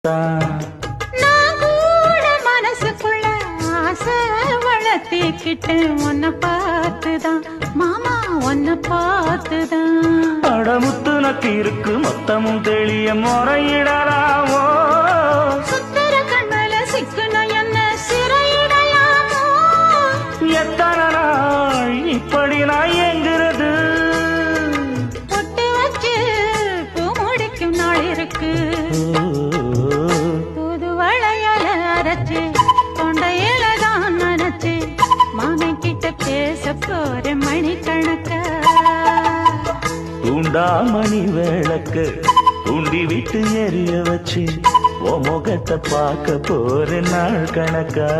நான் கூட மனசுக்குள்ள ஆசை வளர்த்திக்கிட்டு உன்னை பார்த்துதான் மாமா உன்னை பார்த்துதான் அடமுத்து நக்கு இருக்கு மொத்தமும் தெளிய முறையிடலாமோ சுத்தர கண்மல சிக்கணும் என்ன சிறையிடையாமோ எத்தனை நாள் இப்படி நான் எங்கிறது பொட்டு வச்சு பூ முடிக்கும் நாள் இருக்கு புது வளையல அரைச்சு தொண்டையில தான் நினைச்சு மாமன் கிட்ட பேச போற மணிக்கணக்கா தூண்டாமணி விளக்கு தூண்டி விட்டு எரிய வச்சு உன் முகத்தை பார்க்க போற நாள் கணக்கா